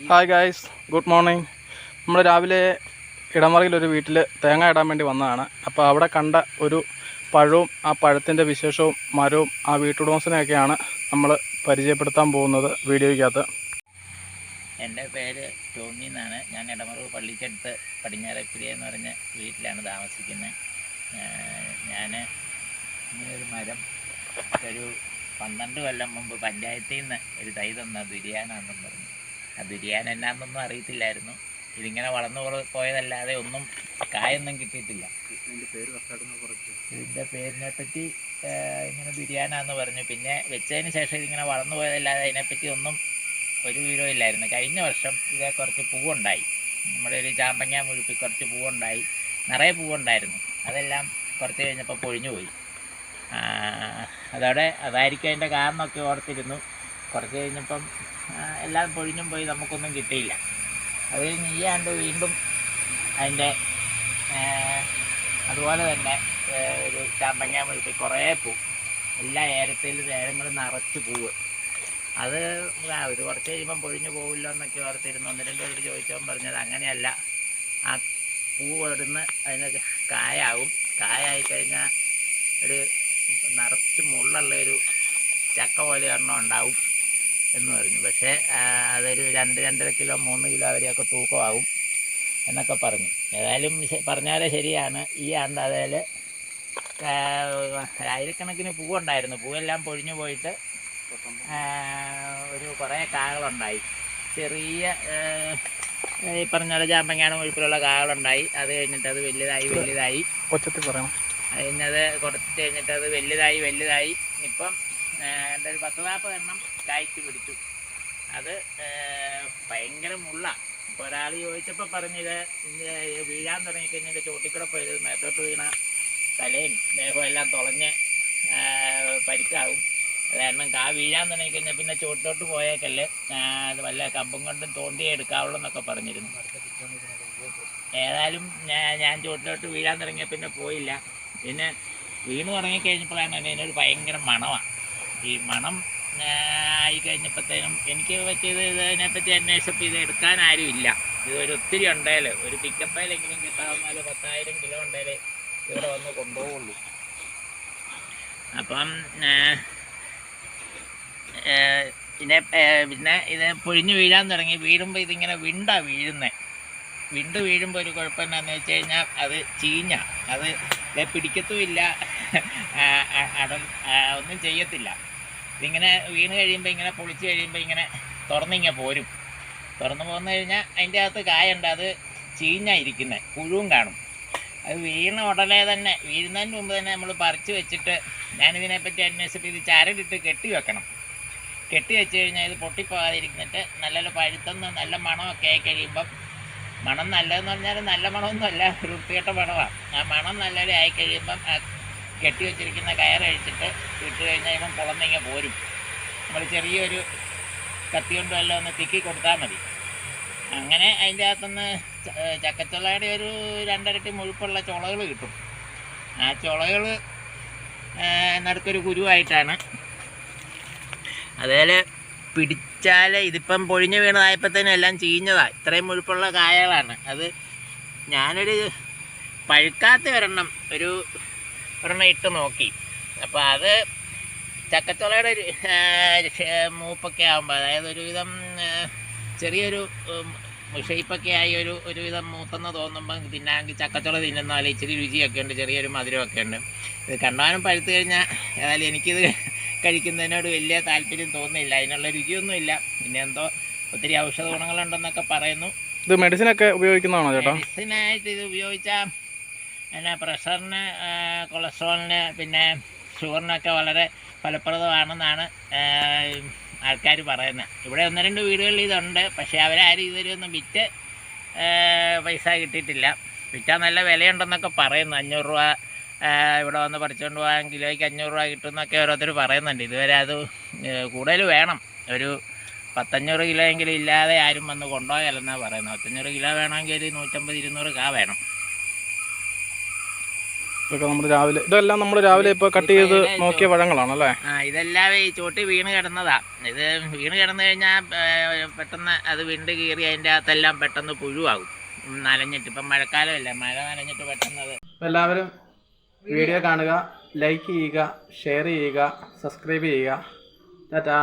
Hi guys, good morning. നമ്മൾ രാവിലെ ഇടമറയിലൊരു വീട്ടിൽ തേങ്ങ ഇടാൻ വേണ്ടി വന്നതാണ്. അപ്പോൾ അവിടെ കണ്ട ഒരു പഴവും ആ പഴത്തിൻ്റെ വിശേഷവും മരവും ആ വീട്ടുടമസ്ഥനെയൊക്കെയാണ് നമ്മൾ പരിചയപ്പെടുത്താൻ പോകുന്നത് വീഡിയോയ്ക്കകത്ത്. എൻ്റെ പേര് ടോമി എന്നാണ്. ഞാൻ ഇടമറൂർ പള്ളിക്കടുത്ത് പടിഞ്ഞാറേക്കുരി എന്ന് പറഞ്ഞ വീട്ടിലാണ് താമസിക്കുന്നത്. ഞാൻ ഇങ്ങനൊരു മരം ഒരു 12 കൊല്ലം മുമ്പ് പഞ്ചായത്തിൽ നിന്ന് ഒരു തൈ തന്ന ദുരിയാനാണെന്നും പറഞ്ഞു. ആ ദുരിയാൻ എന്നാന്നൊന്നും അറിയത്തില്ലായിരുന്നു. ഇതിങ്ങനെ വളർന്നു പോയതല്ലാതെ ഒന്നും കായൊന്നും കിട്ടിയിട്ടില്ല. ഇതിൻ്റെ പേരിനെ പറ്റി ഇങ്ങനെ ദുരിയാനാന്ന് പറഞ്ഞു. പിന്നെ വെച്ചതിന് ശേഷം ഇതിങ്ങനെ വളർന്നു പോയതല്ലാതെ അതിനെപ്പറ്റി ഒന്നും ഒരു വിവരവും ഇല്ലായിരുന്നു. കഴിഞ്ഞ വർഷം ഇതേ കുറച്ച് പൂവുണ്ടായി. നമ്മുടെ ഒരു ചാമ്പങ്ങ മുഴുപ്പി കുറച്ച് പൂവുണ്ടായി, നിറയെ പൂവുണ്ടായിരുന്നു. അതെല്ലാം കുറച്ച് കഴിഞ്ഞപ്പോൾ പൊഴിഞ്ഞു പോയി. അതായിരിക്കും അതിൻ്റെ കാരണമൊക്കെ ഓർത്തിരുന്നു. കുറച്ച് കഴിഞ്ഞപ്പം എല്ലാം പൊഴിഞ്ഞും പോയി, നമുക്കൊന്നും കിട്ടിയില്ല. അത് കഴിഞ്ഞ് ഈ ആണ്ട് വീണ്ടും അതിൻ്റെ അതുപോലെ തന്നെ ഒരു ചാമ്പങ്ങ മുഴുപ്പി കുറേ പൂ, എല്ലാ നേരങ്ങളും നിറച്ച് പൂവ്. അത് ഒരു കുറച്ച് കഴിയുമ്പം പൊഴിഞ്ഞു പോകില്ലോ എന്നൊക്കെ ഓർത്തിരുന്നു. 1-2 പേരോട് ചോദിച്ചവൻ പറഞ്ഞത് അങ്ങനെയല്ല. ആ പൂവ് ഇടുന്ന് അതിന് കായാവും. കായായിക്കഴിഞ്ഞാൽ ഒരു നിറച്ച് മുള്ളുള്ളൊരു ചക്ക പോലെ ഒരെണ്ണം ഉണ്ടാവും എന്ന് പറഞ്ഞു. പക്ഷേ അതൊരു 2-2.5 കിലോ 3 കിലോ വരെയൊക്കെ തൂക്കമാവും എന്നൊക്കെ പറഞ്ഞു. ഏതായാലും പറഞ്ഞാലേ ശരിയാണ്. ഈ ആണ്ട് അതിൽ ആയിരക്കണക്കിന് പൂവുണ്ടായിരുന്നു. പൂവെല്ലാം പൊഴിഞ്ഞു പോയിട്ട് ഒരു കുറേ കാകളുണ്ടായി. ചെറിയ ഈ പറഞ്ഞ പോലെ ചാമ്പങ്ങാണ് മുഴുപ്പിലുള്ള കാകളുണ്ടായി. അത് കഴിഞ്ഞിട്ട് അത് വലുതായി കൊച്ചത്തിൽ പറയണം. അതിനത് കുറച്ച് കഴിഞ്ഞിട്ട് അത് വലുതായി ഇപ്പം എൻ്റെ ഒരു 10-40 എണ്ണം കായ്ക്ക് പിടിച്ചു. അത് ഭയങ്കര മുള്ളാണ്. ഇപ്പോൾ ഒരാൾ ചോദിച്ചപ്പോൾ പറഞ്ഞത് വീഴാൻ തുടങ്ങിക്കഴിഞ്ഞാൽ ചോട്ടിക്കൂടെ പോയത് മേത്തോട്ട് വീണ തലയും ദേഹവും എല്ലാം തുളഞ്ഞ് പരിക്കാവും. അത് കാരണം വീഴാൻ തുടങ്ങിക്കഴിഞ്ഞാൽ പിന്നെ ചോട്ടിലോട്ട് പോയേക്കല്ലേ അത് വല്ല കമ്പും കൊണ്ടും തോണ്ടി എടുക്കാവുള്ളൂ എന്നൊക്കെ പറഞ്ഞിരുന്നു. ഏതായാലും ഞാൻ ചോട്ടിലോട്ട് വീഴാൻ തുടങ്ങിയ പിന്നെ പോയില്ല. പിന്നെ വീണ് തുടങ്ങിക്കഴിഞ്ഞപ്പോഴാണ് അതിനൊരു ഭയങ്കര മണമാണ്. ഈ മണം ആയിക്കഴിഞ്ഞപ്പോഴത്തേനും എനിക്ക് പറ്റിയത് ഇതിനെപ്പറ്റി അന്വേഷിച്ചപ്പോൾ ഇത് എടുക്കാൻ ആരും ഇല്ല. ഇതൊരു ഒത്തിരി ഉണ്ടേൽ ഒരു പിക്കപ്പയിലെങ്കിലും കിട്ടാവുന്ന 10,000 കിലോ ഉണ്ടേൽ ഇവിടെ വന്ന് കൊണ്ടുപോകുള്ളൂ. അപ്പം പിന്നെ ഇത് പൊഴിഞ്ഞു വീഴാൻ തുടങ്ങി. വീഴുമ്പോൾ ഇതിങ്ങനെ വിണ്ട് വീഴുമ്പോൾ ഒരു കുഴപ്പം എന്താണെന്ന് വെച്ച് കഴിഞ്ഞാൽ അത് അത് പിടിക്കത്തുമില്ല, ഒന്നും ചെയ്യത്തില്ല. ഇതിങ്ങനെ വീണ് കഴിയുമ്പോൾ ഇങ്ങനെ പൊളിച്ച് കഴിയുമ്പോൾ ഇങ്ങനെ പോരും. തുറന്നു പോന്നു കഴിഞ്ഞാൽ അതിൻ്റെ അകത്ത് കായുണ്ട്. അത് ചീഞ്ഞായിരിക്കുന്നത്, പുഴുവും കാണും. അത് വീണ ഉടനെ തന്നെ, വീഴുന്നതിന് മുമ്പ് തന്നെ നമ്മൾ പറിച്ച് വെച്ചിട്ട്, ഞാനിതിനെപ്പറ്റി അന്വേഷിച്ചപ്പോൾ ഇത് ചരടിട്ട് കെട്ടി വെക്കണം. കെട്ടി വെച്ച് കഴിഞ്ഞാൽ ഇത് പൊട്ടിപ്പോകാതിരിക്കുന്നിട്ട് നല്ല പഴുത്തുന്ന നല്ല മണമൊക്കെ ആയി കഴിയുമ്പം, മണം നല്ലതെന്ന് പറഞ്ഞാൽ നല്ല മണമൊന്നുമല്ല, ഒരു വൃത്തികെട്ട മണമാണ്. ആ മണം നല്ലപോലെ ആയി കഴിയുമ്പം കെട്ടി വെച്ചിരിക്കുന്ന കയറഴിച്ചിട്ട് ഇട്ട് കഴിഞ്ഞാൽ ഇവൻ പൊളന്നിങ്ങ പോരും. നമ്മൾ ചെറിയൊരു കത്തി കൊണ്ട് വല്ലതും ഒന്ന് തിക്കി കൊടുത്താൽ മതി. അങ്ങനെ അതിൻ്റെ അകത്തുനിന്ന് ചക്കച്ചുളയുടെ ഒരു 2 ഇരട്ടി മുഴുപ്പുള്ള ചുളകൾ കിട്ടും. ആ ചുളകൾ നടുക്കൊരു കുരുവായിട്ടാണ്. അതേൽ പിടിച്ചാൽ ഇതിപ്പം പൊഴിഞ്ഞ് വീണതായപ്പോഴത്തേനും എല്ലാം ചീഞ്ഞതാണ്. ഇത്രയും മുഴുപ്പുള്ള കായകളാണ്. അത് ഞാനൊരു പഴുക്കാത്ത ഒരെണ്ണം ഇട്ട് നോക്കി. അപ്പോൾ അത് ചക്കച്ചുളയുടെ മൂപ്പൊക്കെ ആകുമ്പോൾ, അതായത് ഒരുവിധം ചെറിയൊരു ഷെയ്പ്പൊക്കെ ആയി ഒരുവിധം മൂത്തെന്ന് തോന്നുമ്പം തിന്നാമെങ്കിൽ ചക്കച്ചുള തിന്നുന്ന പോലെ ഇച്ചിരി രുചിയൊക്കെ ഉണ്ട്, ചെറിയൊരു മധുരമൊക്കെ ഉണ്ട്. ഇത് കണ്ടാലും പഴുത്ത് കഴിഞ്ഞാൽ ഏതായാലും എനിക്കിത് കഴിക്കുന്നതിനോട് വലിയ താല്പര്യം തോന്നുന്നില്ല. അതിനുള്ള രുചിയൊന്നുമില്ല. പിന്നെ എന്തോ ഒത്തിരി ഔഷധ ഗുണങ്ങളുണ്ടെന്നൊക്കെ പറയുന്നു. ഇത് മെഡിസിനൊക്കെ ഉപയോഗിക്കുന്നതാണോ ചേട്ടാ? മെഡിസിനായിട്ട് ഇത് ഉപയോഗിച്ചാൽ പ്രഷറിന്, കൊളസ്ട്രോളിന്, പിന്നെ ഷുഗറിനൊക്കെ വളരെ ഫലപ്രദമാണെന്നാണ് ആൾക്കാർ പറയുന്നത്. ഇവിടെ 1-2 വീടുകളിൽ ഇതുണ്ട്. പക്ഷേ അവരാരും ഇതുവരെയൊന്നും വിറ്റ് പൈസ കിട്ടിയിട്ടില്ല. വിറ്റാൽ നല്ല വിലയുണ്ടെന്നൊക്കെ പറയുന്നു. 500 രൂപ ഇവിടെ വന്ന് പറിച്ചുകൊണ്ട് പോകാൻ കിലോയ്ക്ക് 500 രൂപ കിട്ടുമെന്നൊക്കെ ഓരോരുത്തർ പറയുന്നുണ്ട്. ഇതുവരെ അത് കൂടുതൽ വേണം. ഒരു 100-500 കിലോ എങ്കിലും ഇല്ലാതെ ആരും വന്ന് കൊണ്ടുപോയാലെന്നാണ് പറയുന്നത്. 100-500 കിലോ വേണമെങ്കിൽ ഒരു 150-200 കാ വേണം. ഇതൊക്കെ നമ്മൾ രാവിലെ ഇതെല്ലാം നമ്മൾ രാവിലെ ഇപ്പോൾ കട്ട് ചെയ്ത് നോക്കിയ പഴങ്ങളാണല്ലേ? ഇതെല്ലാം ഈ ചോട്ടി വീണ് കിടന്നതാ. ഇത് വീണ് കിടന്നു കഴിഞ്ഞാൽ പെട്ടെന്ന് അത് വിണ്ട് കീറി അതിൻ്റെ അകത്തെല്ലാം പെട്ടെന്ന് പുഴുവാകും, നനഞ്ഞിട്ട്. ഇപ്പം മഴക്കാലമല്ല, മഴ നനഞ്ഞിട്ട് പെട്ടെന്ന് അത്. എല്ലാവരും വീഡിയോ കാണുക, ലൈക്ക് ചെയ്യുക, ഷെയർ ചെയ്യുക, സബ്സ്ക്രൈബ് ചെയ്യുക. ടാറ്റാ.